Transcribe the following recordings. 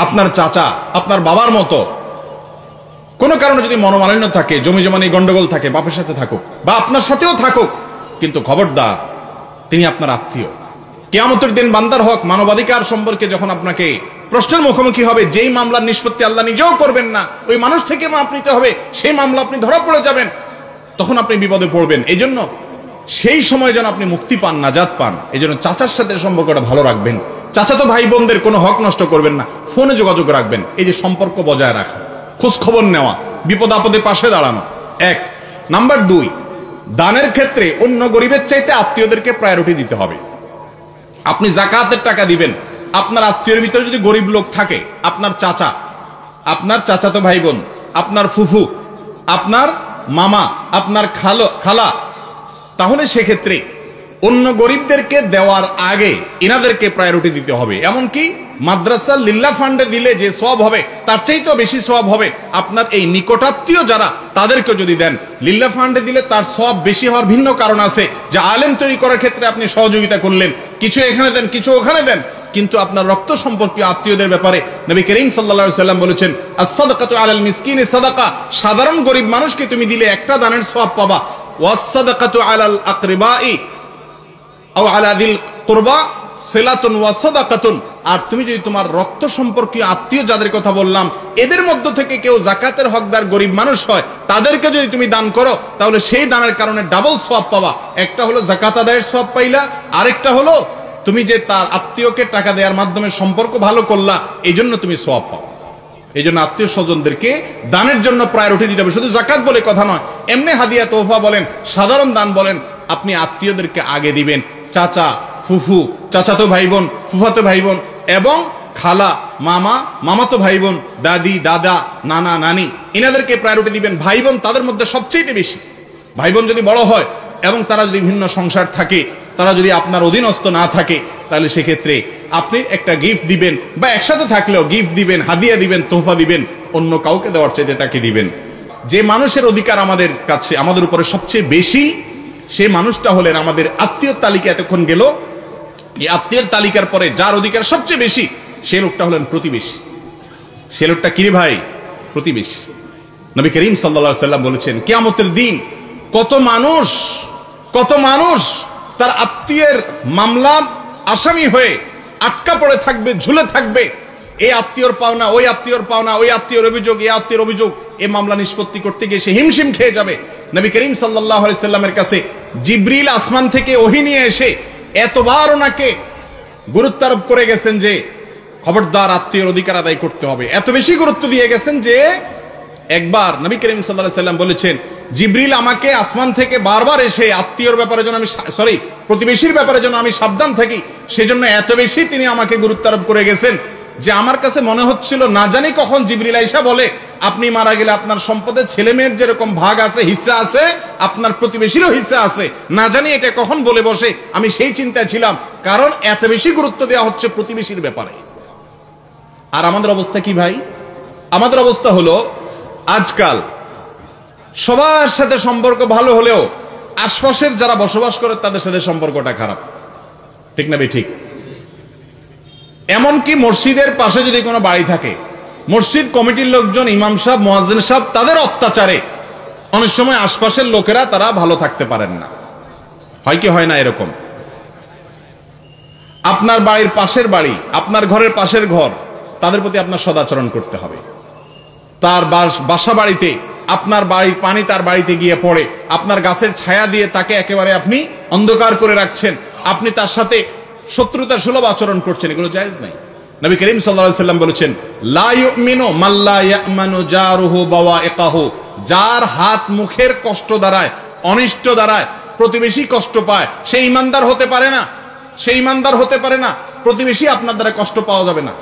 আপনার চাচা আপনার বাবার মতো কোনো কারণে যদি মনোমালিন্য থাকে, জমি জমা নিয়ে গন্ডগোল থাকে, বাপের সাথে থাকুক বা আপনার সাথেও থাকুক, কিন্তু খবরদার তিনি আপনার আত্মীয়। কিয়ামতের দিন বান্দার হক মানবাধিকার সম্পর্কে যখন আপনাকে প্রশ্নের মুখোমুখি হবে, যেই মামলার নিষ্পত্তি আল্লাহ নিজেও করবেন না, ওই মানুষ থেকে মাপ নিতে হবে, সেই মামলা আপনি ধরা পড়ে যাবেন, তখন আপনি বিপদে পড়বেন। এই জন্য সেই সময় যেন আপনি মুক্তি পান, নাজাত পান, এই জন্য চাচার সাথে সম্পর্কটা ভালো রাখবেন। চাচাতো ভাই বোনদের কোনো হক নষ্ট করবেন না, ফোনে যোগাযোগ রাখবেন। এই যে সম্পর্ক বজায় রাখা, খোঁজ খবর নেওয়া, বিপদ আপদে পাশে দাঁড়ানো, এক। নাম্বার 2, দানের ক্ষেত্রে অন্য গরিবের চাইতে আত্মীয়দেরকে প্রায়োরিটি দিতে হবে। আপনি জাকাতের টাকা দিবেন, আপনার আত্মীয়ের ভিতরে যদি গরিব লোক থাকে, আপনার চাচা, আপনার চাচাতো ভাই বোন, আপনার ফুফু, আপনার মামা, আপনার খালা, তাহলে সেক্ষেত্রে অন্য গরিবদেরকে দেওয়ার আগে ইনাদেরকে প্রায়োরিটি দিতে হবে। এমনকি মাদ্রাসা লিল্লাহ ফান্ডে দিলে যে সওয়াব হবে তার চাইতেও বেশি সওয়াব হবে আপনার এই নিকটাত্মীয় যারা, তাদেরকে যদি দেন। লিল্লাহ ফান্ডে দিলে তার সওয়াব বেশি হওয়ার ভিন্ন কারণ আছে, যে আলেম তৈরি করার ক্ষেত্রে আপনি সহযোগিতা করলেন, কিছু এখানে দেন, কিছু ওখানে দেন, কিন্তু আপনার রক্ত সম্পর্কীয় আত্মীয়দের ব্যাপারে নবী করিম সাল্লাল্লাহু আলাইহি সাল্লাম বলেছেন, আস-সাদাকাতু আলাল মিসকিনি সাদাকা, সাধারণ গরিব মানুষকে তুমি দিলে একটা দানের সওয়াব পাবা। ওয়াস-সাদাকাতু আলাল আকরিবাই আও আলা যিল কুরবা সিলাতুন ওয়া সাদাকাতুন, আর তুমি যদি তোমার রক্ত সম্পর্কীয় আত্মীয় যাদের কথা বললাম এদের মধ্য থেকে কেউ যাকাতের হকদার গরিব মানুষ হয়, তাদেরকে যদি তুমি দান করো, তাহলে সেই দানের কারণে ডাবল সওয়াব পাবা। একটা হলো যাকাত আদায়ের সওয়াব পাইলা, আরেকটা হলো তুমি যে তার আত্মীয়কে টাকা দেওয়ার মাধ্যমে সম্পর্ক ভালো করলা, এই জন্য তুমি সওয়াব পাও। এই জন্য আত্মীয় স্বজনদেরকে দানের জন্য প্রায়োরিটি দিতে হবে। শুধু যাকাত বলে কথা নয়, এমনি হাদিয়া তোহফা বলেন, সাধারণ দান বলেন, আপনি আত্মীয়দেরকে আগে দিবেন। চাচা, ফুফু, চাচাতো ভাই বোন, ফুফাতো ভাই বোন এবং খালা, মামা, মামাতো ভাই বোন, দাদি, দাদা, নানা, নানি, এনাদেরকে প্রায়োরিটি দিবেন। ভাই বোন তাদের মধ্যে সবচেয়ে বেশি। ভাই বোন যদি বড় হয় এবং তারা যদি ভিন্ন সংসার থাকে, তারা যদি আপনার অধীনস্থ না থাকে, তাহলে সেক্ষেত্রে আপনি একটা গিফট দিবেন, বা একসাথে থাকলেও গিফট দিবেন, হাদিয়া দিবেন, তোহফা দিবেন, অন্য কাউকে দেওয়ার চাইতে তাকে দিবেন। যে মানুষের অধিকার আমাদের কাছে, আমাদের উপরে সবচেয়ে বেশি, সেই মানুষটা হলেন আমাদের আত্মীয়র তালিকা। এতক্ষণ গেল, এই আত্মীয়ের তালিকার পরে যার অধিকার সবচেয়ে বেশি, সে লোকটা হলেন প্রতিবেশী। সে লোকটা কি রে ভাই? প্রতিবেশী। নবী করিম সাল্লাল্লাহু আলাইহি সাল্লাম বলেছেন, কিয়ামতের দিন কত মানুষ তার আত্মীয়ের মামলার আসামি হয়ে আটকা পড়ে থাকবে, ঝুলে থাকবে। এই আত্মীয়র পাওনা, ওই আত্মীয়র পাওনা, ওই আত্মীয়র অভিযোগ, এই আত্মীয়র অভিযোগ, এই মামলা নিষ্পত্তি করতে গিয়ে সে হিমশিম খেয়ে যাবে। নবী করিম সাল্লাল্লাহু আলাইহি সাল্লামের কাছে জিবরিল আসমান থেকে ওহী নিয়ে এসে এতবার ওনাকে গুরুত্ব আরোপ করে গেছেন যে খবরদার আত্মীয়র অধিকার আদায় করতে হবে। এত বেশি গুরুত্ব দিয়ে গেছেন যে একবার নবী করিম সাল্লাল্লাহু আলাইহি সাল্লাম বলেছেন, জিবরিল আমাকে আসমান থেকে বারবার এসে আত্মীয়র ব্যাপারে যেন আমি প্রতিবেশীর ব্যাপারে যেন আমি সাবধান থাকি, সেজন্য এত বেশি তিনি আমাকে গুরুত্ব আরোপ করে গেছেন যে আমার কাছে মনে হচ্ছিল না জানি কখন জিবরিল আইসা বলে, আপনি মারা গেলে আপনার সম্পদে ছেলে মেয়ের যেরকম ভাগ আছে, হিস্সা আছে, আপনার প্রতিবেশীরও হিস্সা আছে, না জানি এটা কখন বলে বসে। আমি সেই চিন্তায় ছিলাম, কারণ এত বেশি গুরুত্ব দেওয়া হচ্ছে প্রতিবেশীর ব্যাপারে। আর আমাদের অবস্থা কি ভাই? আমাদের অবস্থা হলো আজকাল সবার সাথে সম্পর্ক ভালো হলেও আশপাশের যারা বসবাস করে তাদের সাথে সম্পর্কটা খারাপ। ঠিক না ভাই? ঠিক। এমনকি মসজিদের পাশে যদি কোনো বাড়ি থাকে, মসজিদ কমিটির লোকজন, ইমাম সাহেব, মুয়াজ্জিন সাহেব, তাদের অত্যাচারে অনেক সময় আশপাশের লোকেরা তারা ভালো থাকতে পারেন না। হয় কি হয় না এরকম? আপনার বাড়ির পাশের বাড়ি, আপনার ঘরের পাশের ঘর, তাদের প্রতি আপনার সদাচরণ করতে হবে। তার বাসা বাড়িতে আপনার বাড়ির পানি তার বাড়িতে গিয়ে পড়ে, আপনার গাছের ছায়া দিয়ে তাকে একেবারে আপনি অন্ধকার করে রাখছেন, আপনি তার সাথে শত্রুতার সুলভ আচরণ করছেন, এগুলো জায়েজ নাই। নবী করিম সাল্লাল্লাহু আলাইহি সাল্লাম বলেছেন, লা ইউমিনু মান লা ইয়ামানু জারুহু বাওয়াইকাহু, যার হাত মুখের কষ্ট দ্বারায়, অনিষ্ট দ্বারায় প্রতিবেশী কষ্ট পায়, সে ঈমানদার হতে পারে না। সে ঈমানদার হতে পারে না। প্রতিবেশী আপনার দ্বারা কষ্ট পাওয়া যাবে না,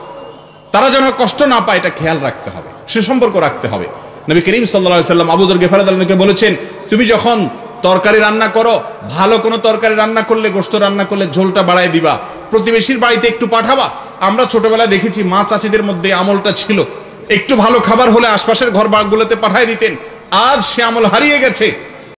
তারা যেন কষ্ট না পায় এটা খেয়াল রাখতে হবে, সে সম্পর্ক রাখতে হবে। নবী করিম সাল্লাল্লাহু আলাইহি সাল্লাম আবু যর গিফারি রাদিয়াল্লাহু আনহুকে বলেছেন, তুমি যখন তরকারি রান্না করো, ভালো কোনো তরকারি রান্না করলে, গোশত রান্না করলে ঝোলটা বাড়ায় দিবা, প্রতিবেশীর বাড়িতে একটু পাঠাবা। আমরা ছোটবেলায় দেখেছি মা চাচিদের মধ্যে আমলটা ছিল, একটু ভালো খাবার হলে আশপাশের ঘর বাড়িগুলোতে পাঠায় দিতেন। আজ সে আমল হারিয়ে গেছে।